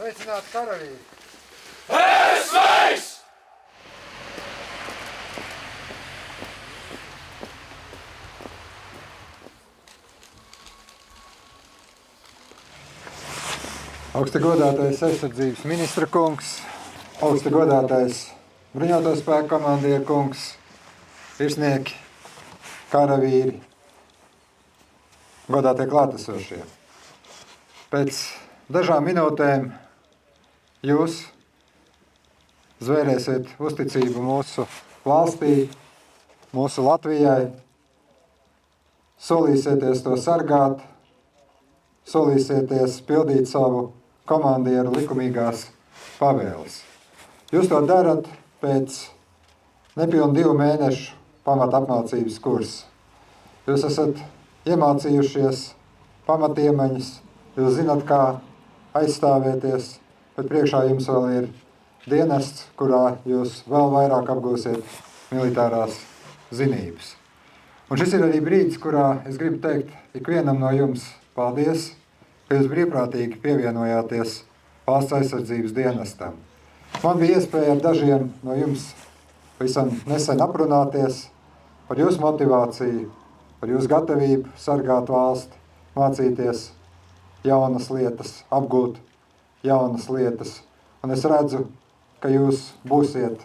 Sveicināti karavīri! Sveiks! Augsti godātais aizsardzības ministra kungs, augsti godātais bruņoto spēku komandieru kungs, virsnieki, karavīri, godātie klātesošie. Pēc dažām minūtēm jūs zvērēsiet uzticību mūsu valstī, mūsu Latvijai, solīsieties to sargāt, solīsieties pildīt savu komandieru likumīgās pavēles. Jūs to darat pēc nepilnu 2 mēnešu pamata apmācības kursa. Jūs esat iemācījušies pamatiemaņas, jūs zinat, kā aizstāvēties, bet priekšā jums vēl ir dienests, kurā jūs vēl vairāk apgūsiet militārās zinības. Un šis ir arī brīdis, kurā es gribu teikt ikvienam no jums paldies, ka jūs brīvprātīgi pievienojāties valsts aizsardzības dienestam. Man bija iespēja ar dažiem no jums visam nesen aprunāties par jūsu motivāciju, par jūsu gatavību sargāt valsti, mācīties jaunas lietas, apgūt jaunas lietas. Un es redzu, ka jūs būsiet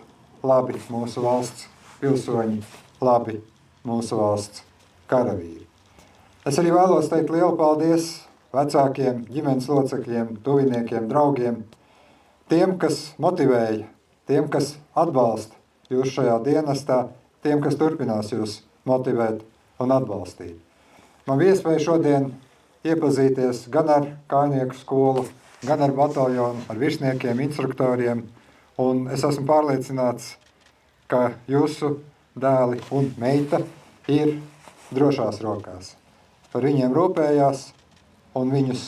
labi mūsu valsts pilsoņi, labi mūsu valsts karavīri. Es arī vēlos teikt lielu paldies vecākiem, ģimenes locekļiem, tuviniekiem, draugiem, tiem, kas motivēja, tiem, kas atbalsta jūs šajā dienestā, tiem, kas turpinās jūs motivēt un atbalstīt. Man bija iespēja šodien iepazīties gan ar kājnieku skolu, gan ar bataljonu, ar virsniekiem, instruktoriem, un es esmu pārliecināts, ka jūsu dēli un meita ir drošās rokās. Par viņiem rūpējās un viņus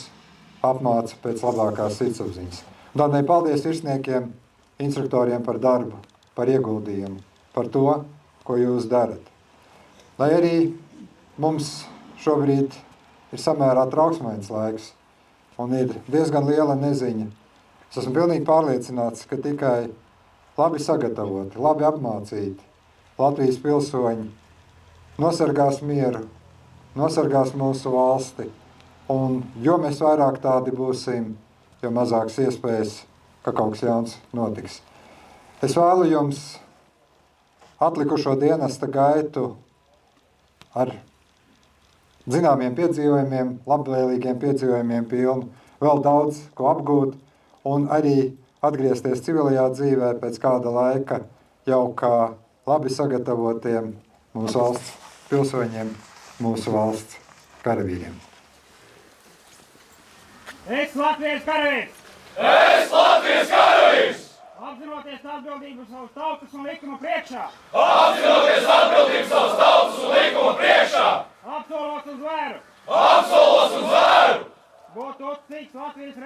apmāca pēc labākās sirdsapziņas. Tādēļ paldies virsniekiem, instruktoriem par darbu, par ieguldījumu, par to, ko jūs darat. Lai arī mums šobrīd ir samērā trauksmains laiks un ir diezgan liela neziņa, es esmu pilnīgi pārliecināts, ka tikai labi sagatavoti, labi apmācīti Latvijas pilsoņi nosargās mieru, nosargās mūsu valsti, un jo mēs vairāk tādi būsim, jo mazāks iespējas, ka kaut kas jauns notiks. Es vēlu jums atlikušo dienesta gaitu ar zināmiem piedzīvojumiem, labvēlīgiem piedzīvojumiem pilnu, vēl daudz ko apgūt un arī atgriezties civilajā dzīvē pēc kāda laika jau kā labi sagatavotiem mūsu valsts pilsoņiem, mūsu valsts karavīriem. Es Latvijas karavīrs! Es Latvijas karavīrs! Apzinoties atbildību savas tautas un likuma priekšā! Apzinoties atbildību savas tautas un likuma priekšā! Apsolos un zvēru! Apsolos un zvēru! Būt uzticīgs Latvijas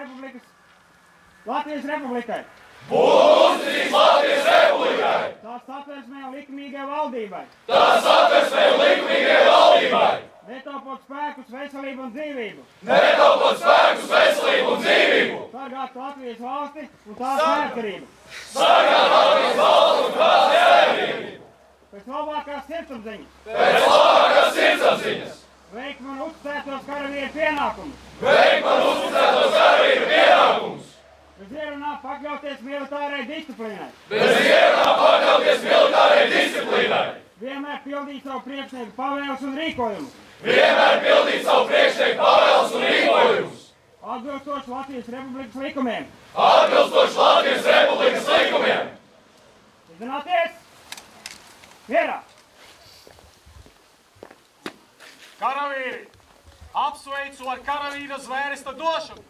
Republikai! Būt uzticīgs Latvijas Republikai! Tās satversmē un likumīgai valdībai! Tās satversmē un likumīgai valdībai! Netaupot spēkus, veselību un dzīvību! Netaupot spēkus, veselību un dzīvību! Sargāt Latvijas valsti un tās neatkarību! Sargāt Latvijas valsti un tās neatkarību! Pēc labākās sirdsapziņas! Pēc labākās sirdsapziņas! Veikt man uzticētos karavīru pienākumus! Veikt man uzticētos karavīru pienākumus! Bez ierunā pakļauties militārai disciplīnai! Bez ierunā pakļauties militārai disciplīnai! Vienmēr pildīt savu priekšnieku pavēles un rīkojumus! Vienmēr pildīt savu priekšnieku pavēles un rīkojumus! Atbilstoši Latvijas Republikas likumiem! Atbilstoši Latvijas Republikas likumiem! Zināties! Mierā! Karavīri! Apsveicu ar karavīra zvērsta došanu!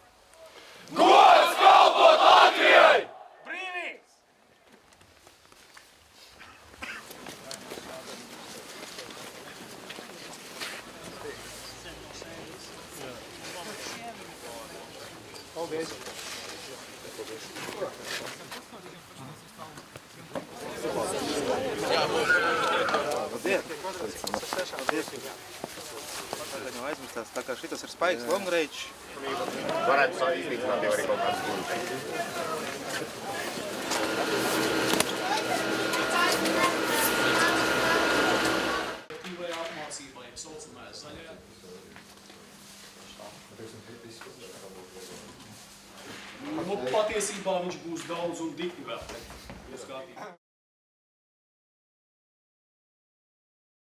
Gods kalpot Latvijai! Brīvības! Paldies! Paldies! Tagad jau aizmirstās, tā kā šitas ir spaiks longreičs. Varētu iznīcināt jau arī kaut kādas gultas. Vai apmācībai saucamā zaļā. Nu, patiesībā viņš būs daudz un dikti vēl.